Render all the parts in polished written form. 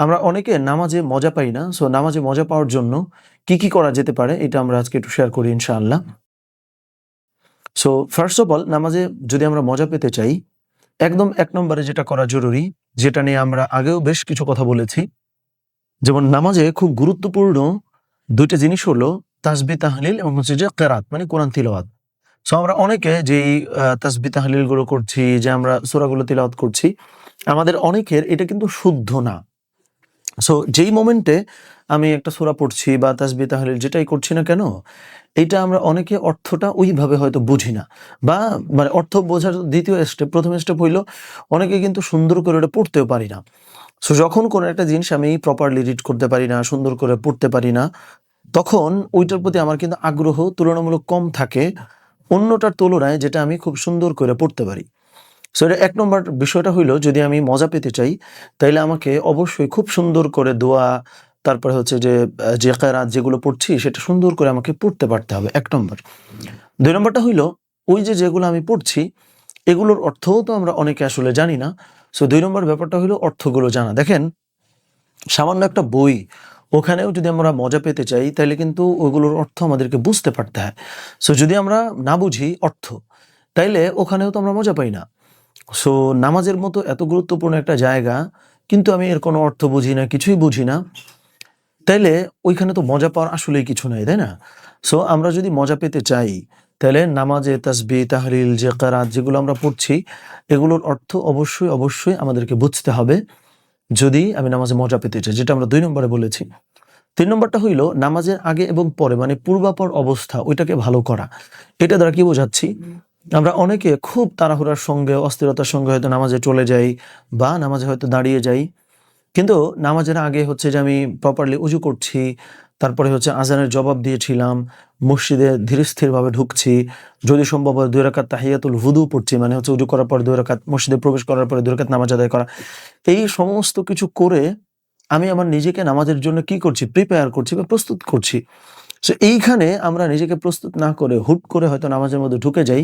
আমরা অনেকে নামাজে মজা পাই না। সো নামাজে মজা পাওয়ার জন্য কি করা যেতে পারে এটা আমরা আজকে একটু শেয়ার করি ইনশাআল্লাহ। সো ফার্স্ট অফ অল নামাজে যদি আমরা মজা পেতে চাই, একদম ১ নম্বরে যেটা করা জরুরি, যেটা নিয়ে আমরা আগেও বেশ কিছু কথা বলেছি। যেমন নামাজে খুব গুরুত্বপূর্ণ ২ টা জিনিস হলো তাসবিহ তাহলিল এবং হচ্ছে যে কেরাত মানে কোরআন তিলাওয়াত। সো আমরা অনেকে যেই তাসবিহ তাহলিল গুলো করছি, যে আমরা সূরাগুলো তিলাওয়াত করছি, আমাদের অনেকের এটা কিন্তু শুদ্ধ না। সো যেই মোমেন্টে আমি একটা সূরা পড়ছি বা তাসবিহ তাহলিল যেটাই করছি না কেন, এইটা আমরা অনেকে অর্থটা ওইভাবে হয়তো বুঝি না, বা মানে অর্থ বোঝার ২য় স্টেপ, ১ম স্টেপ হইলো অনেকে কিন্তু সুন্দর করে ওটা পড়তেও পারি না। সো যখন কোনো একটা জিনিস আমি প্রপারলি রিড করতে পারি না, সুন্দর করে পড়তে পারি না, তখন ওইটার প্রতি আমার কিন্তু আগ্রহ তুলনামূলক কম থাকে অন্যটার তুলনায় যেটা আমি খুব সুন্দর করে পড়তে পারি। সো এটা ১ নম্বর বিষয়টা হইলো, যদি আমি মজা পেতে চাই তাইলে আমাকে অবশ্যই খুব সুন্দর করে দোয়া, তারপরে হচ্ছে যে কেরাত যেগুলো পড়ছি সেটা সুন্দর করে আমাকে পড়তে পারতে হবে ১ নম্বর। ২ নম্বরটা হইলো ওই যেগুলো আমি পড়ছি এগুলোর অর্থও তো আমরা অনেকে আসলে জানি না। সো ২ নম্বর ব্যাপারটা হইলো অর্থগুলো জানা। দেখেন, সামান্য একটা বই, ওখানেও যদি আমরা মজা পেতে চাই তাইলে কিন্তু ওইগুলোর অর্থ আমাদেরকে বুঝতে পারতে হয়। সো যদি আমরা না বুঝি অর্থ, তাইলে ওখানেও তো আমরা মজা পাই না। সো নামাজের মতো এত গুরুত্বপূর্ণ একটা জায়গা, কিন্তু আমি এর কোনো অর্থ বুঝি না, কিছুই বুঝি না, তাইলে ওইখানে তো মজা পাওয়ার আসলেই কিছু নাই, তাই না? সো আমরা যদি মজা পেতে চাই, তাহলে নামাজে তাসবিহ তাহলিল যে কেরাত যেগুলো আমরা পড়ছি এগুলোর অর্থ অবশ্যই আমাদেরকে বুঝতে হবে, যদি আমি নামাজে মজা পেতে চাই, যেটা আমরা ২ নম্বরে বলেছি। ৩ নম্বরটা হইলো নামাজের আগে এবং পরে মানে পূর্বাপর অবস্থা ওইটাকে ভালো করা। এটা দ্বারা কি বোঝাচ্ছি? আমরা অনেকে খুব তাড়াহুড়ার সঙ্গে, অস্থিরতার সঙ্গে হয়তো নামাজে চলে যাই বা নামাজে হয়তো দাঁড়িয়ে যাই। কিন্তু নামাজের আগে হচ্ছে যে আমি প্রপারলি উজু করছি, তারপরে হচ্ছে আযানের জবাব দিয়েছিলাম, মসজিদে ধীরস্থিরভাবে ঢুকছি, যদি সম্ভব হয় ২ রাকাত তাহিয়াতুল ওযু পড়ছি, মানে হচ্ছে উজু করার পরে ২ রাকাত, মসজিদে প্রবেশ করার পরে ২ রাকাত নামাজ আদায় করা। এই সমস্ত কিছু করে আমি আমার নিজেকে নামাজের জন্য কি করছি? প্রিপেয়ার করছি বা প্রস্তুত করছি। সো এইখানে আমরা নিজেকে প্রস্তুত না করে হুট করে হয়তো নামাজের মধ্যে ঢুকে যাই।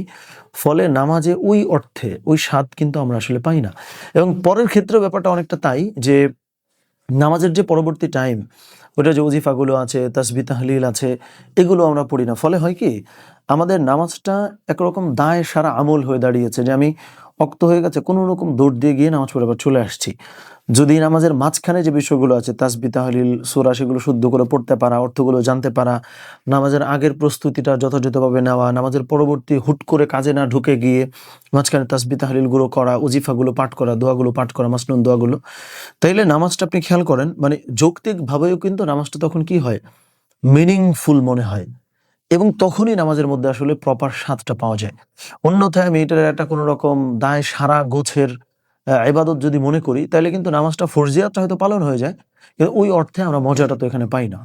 ফলে নামাজে ওই অর্থে ওই স্বাদ কিন্তু আমরা আসলে পাই না। এবং পরের ক্ষেত্রেও ব্যাপারটা অনেকটা তাই, যে নামাজের যে পরবর্তী টাইম, ওটা যে ওজিফাগুলো আছে, তাসবিহ তাহলিল আছে, এগুলো আমরা পড়ি না। ফলে হয় কি? আমাদের নামাজটা একরকম দায় সারা আমল হয়ে দাঁড়িয়েছে, যে আমি অক্ত হয়ে গেছে, কোনো রকম দৌড় দিয়ে গিয়ে নামাজ পড়ে আবার চলে আসছি। যদি নামাজের মাঝখানে যে বিষয়গুলো আছে, তাসবিহ তাহলিল সূরা, সেগুলো শুদ্ধ করে পড়তে পারা, অর্থগুলো জানতে পারা, নামাজের আগের প্রস্তুতিটা যথাযথভাবে নেওয়া, নামাজের পরবর্তী হুট করে কাজে না ঢুকে গিয়ে মাঝখানে তাসবিহ তাহলিলগুলো করা, ওজিফাগুলো পাঠ করা, দোয়াগুলো পাঠ করা, মাসনুন দোয়াগুলো, তাইলে নামাজটা আপনি খেয়াল করেন, মানে যৌক্তিকভাবেও কিন্তু নামাজটা তখন কি হয়? মিনিংফুল মনে হয়, এবং তখনই নামাজের মধ্যে আসলে প্রপার স্বাদটা পাওয়া যায়। অন্যথায় আমি এটার একটা কোনো রকম দায় সারা গোছের ইবাদত যদি মনে করি, তাইলে কিন্তু নামাজটা ফরজিয়াতটা হয়তো পালন হয়ে যায়, কিন্তু ওই অর্থে আমরা মজাটা তো এখানে পাই না।